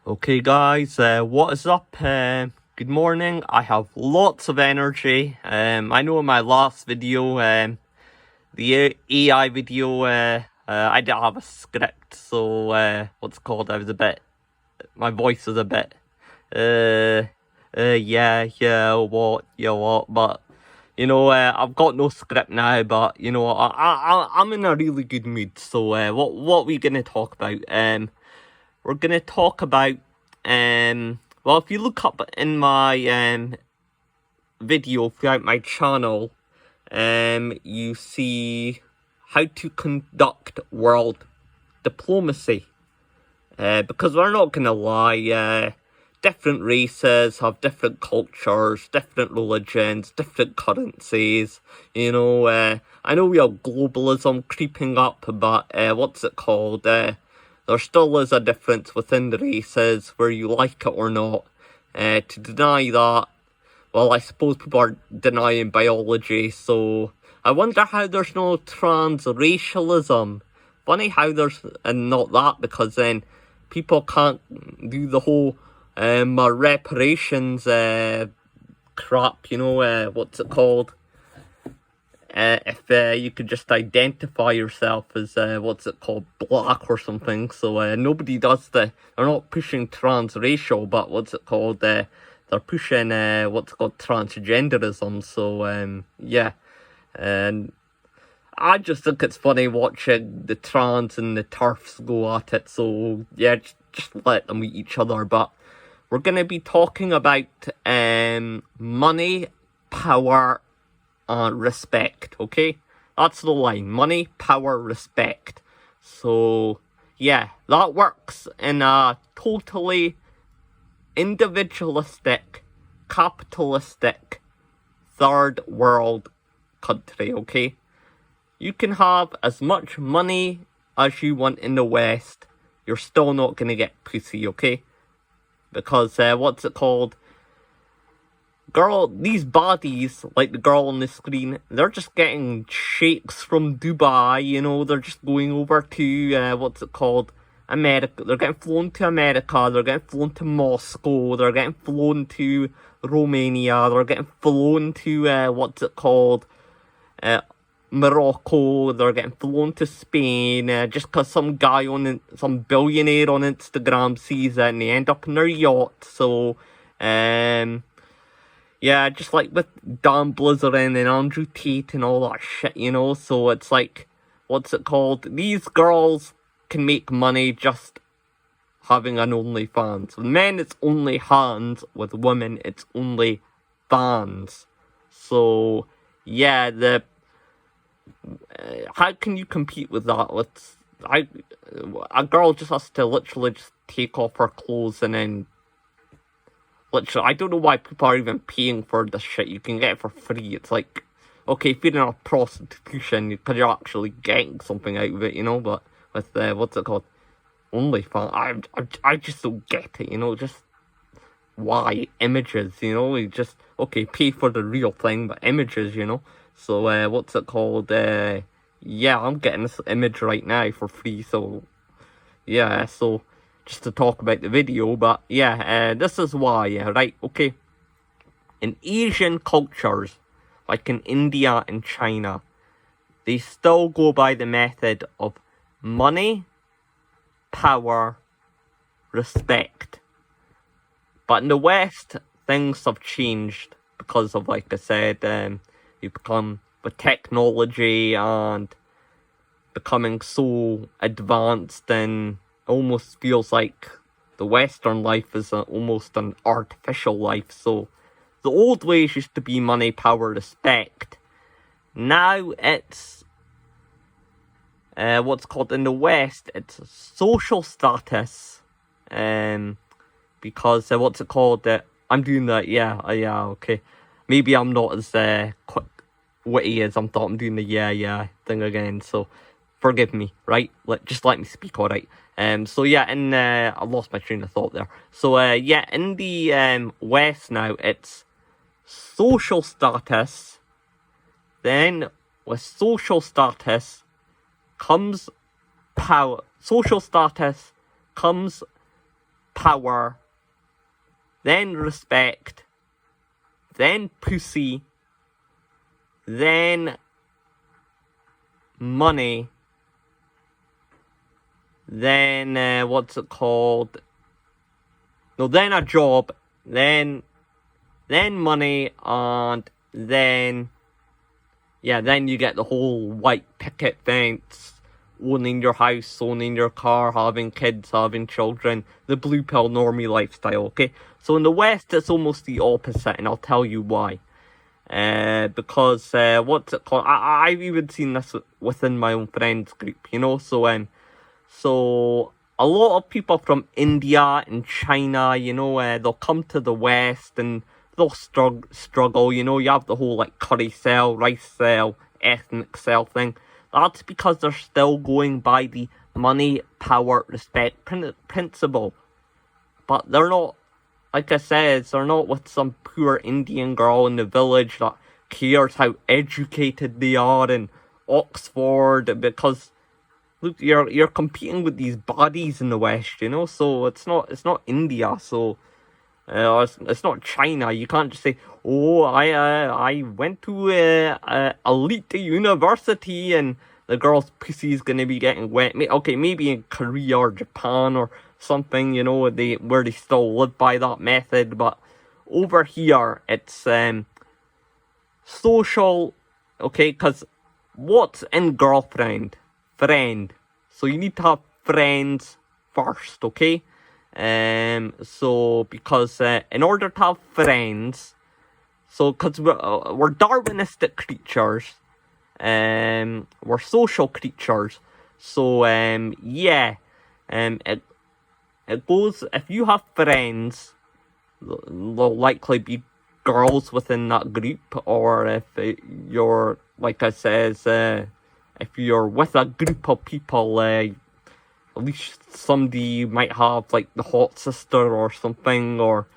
Okay guys, what is up? Good morning. I have lots of energy. I know in my last video, the AI video, I didn't have a script, so my voice was a bit, what, but I've got no script now, but I'm in a really good mood. So what we gonna talk about? We're gonna talk about well, if you look up in my video throughout my channel, you see how to conduct world diplomacy. Because we're not gonna lie, different races have different cultures, different religions, different currencies. I know we have globalism creeping up, but there still is a difference within the races, where you like it or not. To deny that, well, I suppose people are denying biology, so I wonder how there's no transracialism. Funny how there's not that, because then people can't do the whole reparations crap, if you could just identify yourself as black or something. So nobody does they're not pushing transracial, but they're pushing transgenderism. So yeah, and I just think it's funny watching the trans and the TERFs go at it. So yeah, just let them eat each other. But we're gonna be talking about money, power, respect. Okay, that's the line: money, power, respect. So yeah, that works in a totally individualistic, capitalistic, third world country. Okay, you can have as much money as you want in the West, you're still not gonna get pussy. Okay, because these bodies, like the girl on the screen, they're just getting sheikhs from Dubai, they're just going over to, America. They're getting flown to America, they're getting flown to Moscow, they're getting flown to Romania, they're getting flown to, Morocco, they're getting flown to Spain, just because some billionaire on Instagram sees it and they end up in their yacht. So, yeah, just like with Dan Blizzard and Andrew Tate and all that shit, so it's like, these girls can make money just having an OnlyFans. With men, it's only hands. With women, it's only fans. So, yeah, how can you compete with that? A girl just has to literally just take off her clothes and then literally, I don't know why people are even paying for this shit. You can get it for free. It's like, okay, if you're in a prostitution, because you're actually getting something out of it, but with, OnlyFans, I just don't get it, just why images, you just, okay, pay for the real thing, but images, so, yeah, I'm getting this image right now for free, so, yeah, so, just to talk about the video, but yeah, this is why, yeah, right, okay. In Asian cultures, like in India and China, they still go by the method of money, power, respect. But in the West, things have changed because of, like I said, you become with technology and becoming so advanced, and almost feels like the Western life is almost an artificial life. So the old ways used to be money, power, respect. Now it's in the West, it's social status. Because I'm doing that. Yeah, okay. Maybe I'm not as quick witty as I'm thought. I'm doing the yeah thing again. So forgive me, right? Just let me speak, alright? So yeah, I lost my train of thought there. So yeah, in the West now, it's social status. Then with social status comes power. Social status comes power, then respect, then pussy, then money, then then a job, then money, and then you get the whole white picket fence, owning your house, owning your car, having kids, having children, the blue pill normie lifestyle, okay? So in the West, it's almost the opposite, and I'll tell you why. Because, I've even seen this within my own friends group, so a lot of people from India and China, they'll come to the West and they'll struggle, you have the whole, curry cell, rice cell, ethnic cell thing. That's because they're still going by the money, power, respect principle. But they're not, like I said, they're not with some poor Indian girl in the village that cares how educated they are in Oxford, because look, you're competing with these bodies in the West, so it's not India, so it's not China. You can't just say, oh, I went to elite university and the girl's pussy's gonna be getting wet. Okay, maybe in Korea or Japan or something, where they still live by that method, but over here it's social, okay, because what's in girlfriend? Friend. So you need to have friends first, okay? So because in order to have friends, so because we're Darwinistic creatures, we're social creatures, so it goes, if you have friends, there'll likely be girls within that group, or if you're, like I says, if you're with a group of people, at least somebody might have, the hot sister or something, or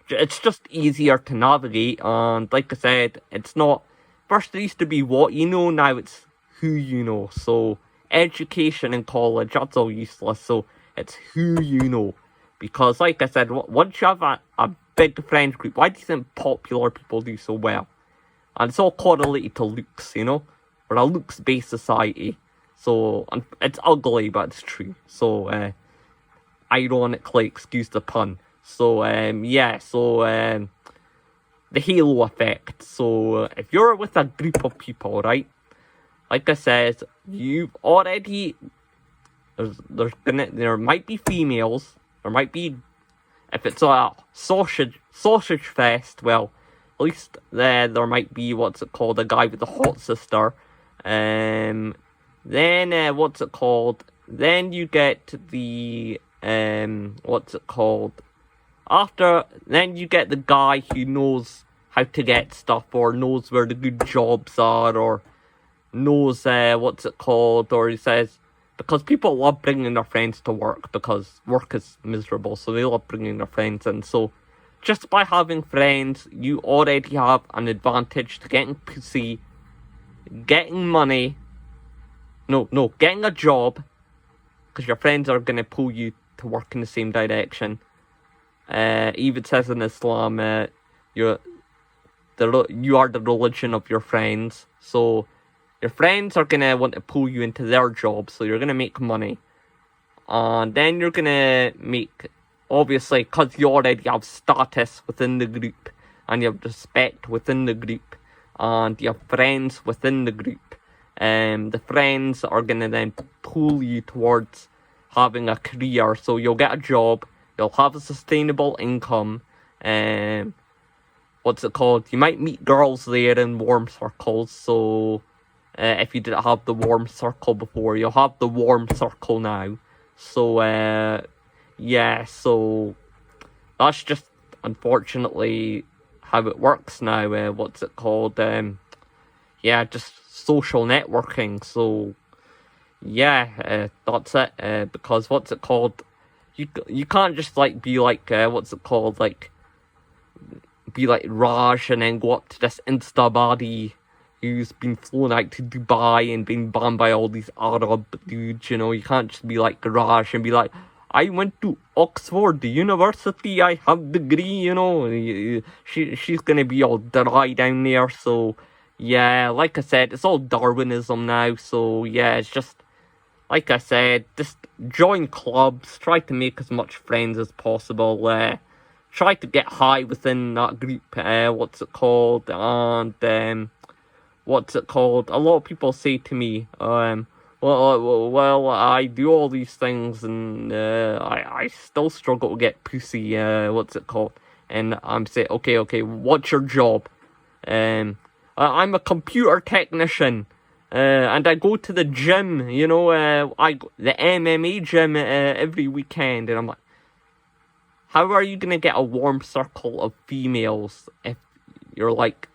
it's just easier to navigate. And like I said, it's not, first it used to be what you know, now it's who you know. So education in college, that's all useless, so it's who you know. Because like I said, once you have a big friend group, why do you think popular people do so well? And it's all correlated to looks, We're a looks-based society. So, it's ugly, but it's true. So, ironically, excuse the pun. So, the halo effect. So, if you're with a group of people, right? Like I said, you've already, there might be females, there might be, if it's a sausage fest, well, at least there might be, a guy with a hot sister. Then then you get the after, then you get the guy who knows how to get stuff, or knows where the good jobs are, or knows or he says, because people love bringing their friends to work, because work is miserable, so they love bringing their friends in. So just by having friends, you already have an advantage to getting pussy, getting money, getting a job, because your friends are going to pull you to work in the same direction. Even says in Islam, you are the religion of your friends, so your friends are going to want to pull you into their job, so you're going to make money. And then you're going to make, obviously, because you already have status within the group, and you have respect within the group, and you have friends within the group, the friends are going to then pull you towards having a career. So you'll get a job, you'll have a sustainable income, you might meet girls there in warm circles. So if you didn't have the warm circle before, you'll have the warm circle now. So so that's just unfortunately how it works now. Just social networking. So that's it. Because you can't just be like Raj and then go up to this Insta body who's been flown out to Dubai and been banned by all these Arab dudes, you can't just be like Raj and be like, I went to Oxford University. I have degree, you know. She's gonna be all dry down there. So yeah, like I said, it's all Darwinism now. So yeah, it's just like I said, just join clubs. Try to make as much friends as possible. Try to get high within that group. What's it called? And what's it called? A lot of people say to me, well, I do all these things and I still struggle to get pussy. What's it called? And I'm saying, okay, what's your job? I'm a computer technician. And I go to the gym, you know, the MMA gym every weekend, and I'm like, how are you gonna get a warm circle of females if you're like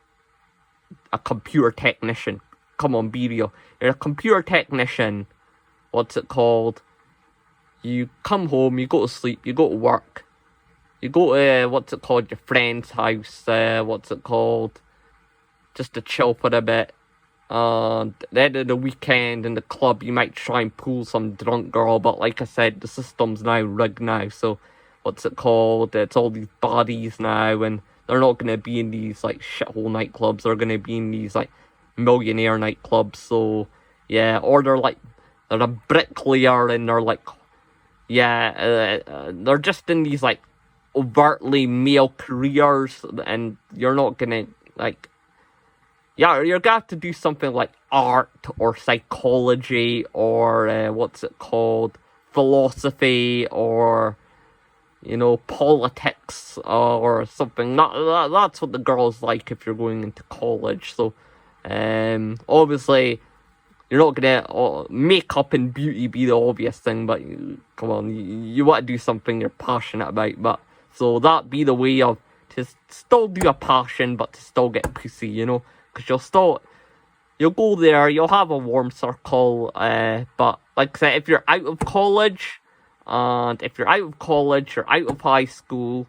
a computer technician? Come on, be real. You're a computer technician. What's it called? You come home, you go to sleep, you go to work, you go to your friend's house. What's it called? Just to chill for a bit. Then of the weekend in the club, you might try and pull some drunk girl, but like I said, the system's now rigged now. So, what's it called? It's all these bodies now, and they're not gonna be in these like shithole nightclubs. They're gonna be in these like millionaire nightclubs. So yeah, or they're a bricklayer, and they're like, yeah, they're just in these like overtly male careers, and you're not gonna like. Yeah, you're gonna have to do something like art or psychology or what's it called, philosophy or politics or something. That's what the girls like if you're going into college. So, obviously, you're not gonna makeup and beauty be the obvious thing, but come on, you want to do something you're passionate about. But so that be the way of to still do a passion, but to still get pussy, because you'll go there, you'll have a warm circle. But like I said, if you're out of college. And if you're out of college, you're out of high school,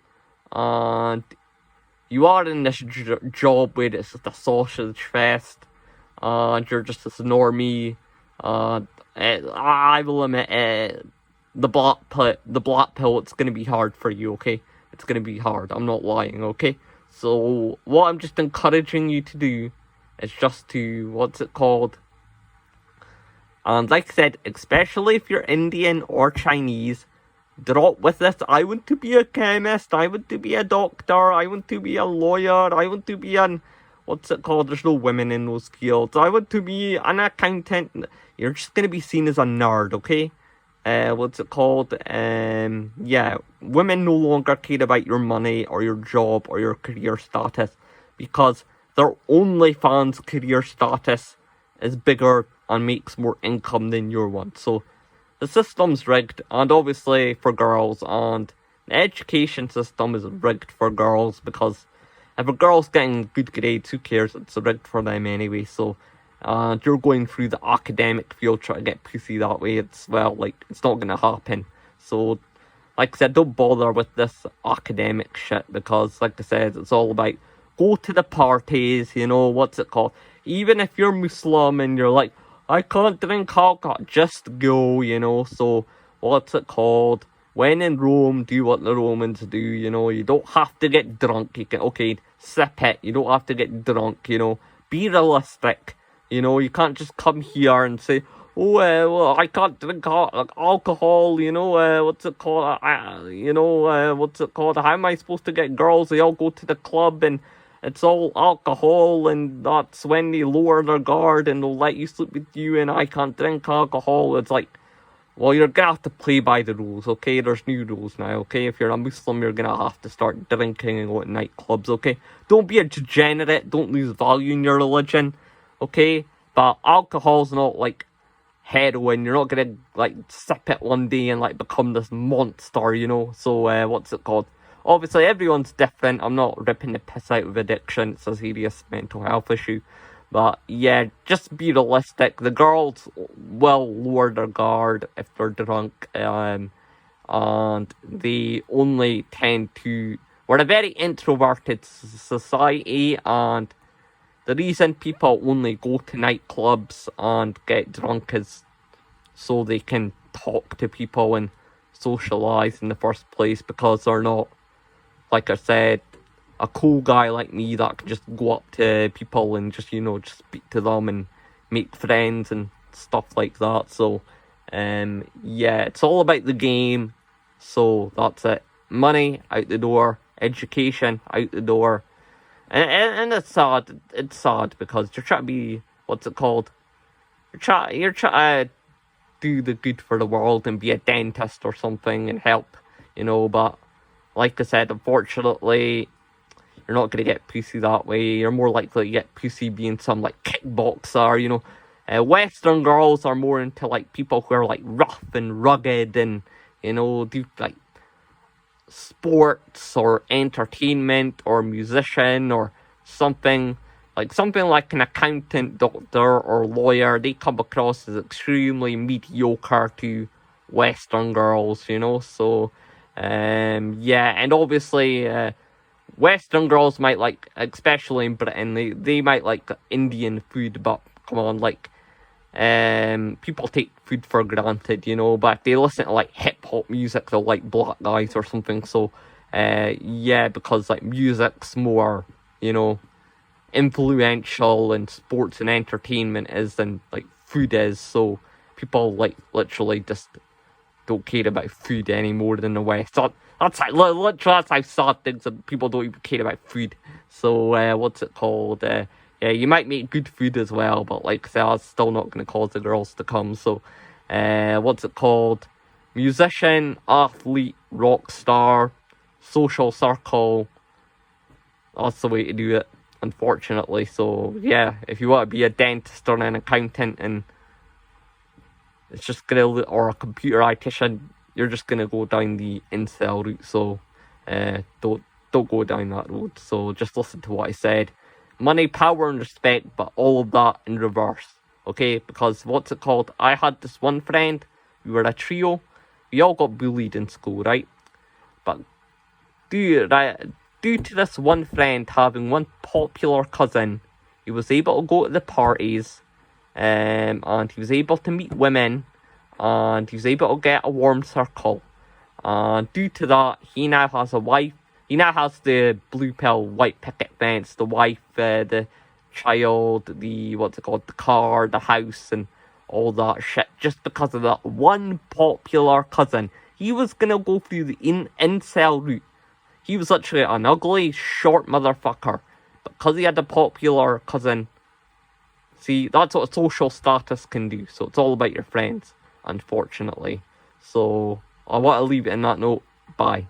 and you are in this job where it's just a sausage fest, and you're just this normie, I will admit, the black pill, it's going to be hard for you, okay? It's going to be hard, I'm not lying, okay? So, what I'm just encouraging you to do is just to, and like I said, especially if you're Indian or Chinese, drop with this. I want to be a chemist, I want to be a doctor, I want to be a lawyer, I want to be there's no women in those fields. I want to be an accountant. You're just going to be seen as a nerd, okay? Yeah, women no longer care about your money or your job or your career status because their OnlyFans career status is bigger and makes more income than your one. So the system's rigged, and obviously for girls, and the education system is rigged for girls because if a girl's getting good grades, who cares? It's rigged for them anyway. So you're going through the academic field trying to get pussy that way. It's not going to happen. So like I said, don't bother with this academic shit because like I said, it's all about go to the parties, even if you're Muslim and you're like, I can't drink alcohol, just go, so, when in Rome, do what the Romans do, you don't have to get drunk, you can, sip it, you don't have to get drunk, be realistic, you can't just come here and say, well, I can't drink alcohol, how am I supposed to get girls? They all go to the club and it's all alcohol, and that's when they lower their guard and they'll let you sleep with you, and I can't drink alcohol. It's like, well, you're gonna have to play by the rules, okay? There's new rules now, okay? If you're a Muslim, you're gonna have to start drinking and go to nightclubs, okay? Don't be a degenerate, don't lose value in your religion, okay? But alcohol's not like heroin. You're not gonna like sip it one day and like become this monster, So obviously everyone's different. I'm not ripping the piss out of addiction. It's a serious mental health issue. But yeah, just be realistic. The girls will lower their guard if they're drunk. And they only tend to... We're a very introverted society, and the reason people only go to nightclubs and get drunk is so they can talk to people and socialize in the first place, because they're not, like I said, a cool guy like me that can just go up to people and just, just speak to them and make friends and stuff like that. So, yeah, it's all about the game. So that's it. Money out the door, education out the door, and it's sad. It's sad because you're trying to be, what's it called? You're trying to do the good for the world and be a dentist or something and help, But like I said, unfortunately, you're not going to get pussy that way. You're more likely to get pussy being some, like, kickboxer, Western girls are more into, like, people who are, like, rough and rugged and, do, like, sports or entertainment or musician or something like an accountant, doctor, or lawyer. They come across as extremely mediocre to Western girls, So, yeah, and obviously, Western girls might like, especially in Britain, they might like Indian food, but come on, like, people take food for granted, but if they listen to, like, hip-hop music, they'll like black guys or something. So, yeah, because, like, music's more, influential and sports and entertainment is than, like, food is. So people, like, literally just don't care about food anymore than the West. That's how sad things that people don't even care about food. So, what's it called? Yeah, you might make good food as well, but like I said, that's still not going to cause the girls to come. So, what's it called? Musician, athlete, rock star, social circle. That's the way to do it, unfortunately. So, yeah, if you want to be a dentist or an accountant and it's just gonna, or a computer IT, you're just gonna go down the incel route. So, don't go down that road. So just listen to what I said. Money, power, and respect, but all of that in reverse. Okay, because what's it called? I had this one friend. We were a trio. We all got bullied in school, right? But due to this one friend having one popular cousin, he was able to go to the parties. And he was able to meet women, and he was able to get a warm circle. And due to that, he now has a wife. He now has the blue pill, white picket fence, the wife, the child, the car, the house, and all that shit. Just because of that one popular cousin, he was gonna go through the incel route. He was literally an ugly, short motherfucker, but because he had a popular cousin. See, that's what social status can do. So it's all about your friends, unfortunately. So I want to leave it in that note. Bye.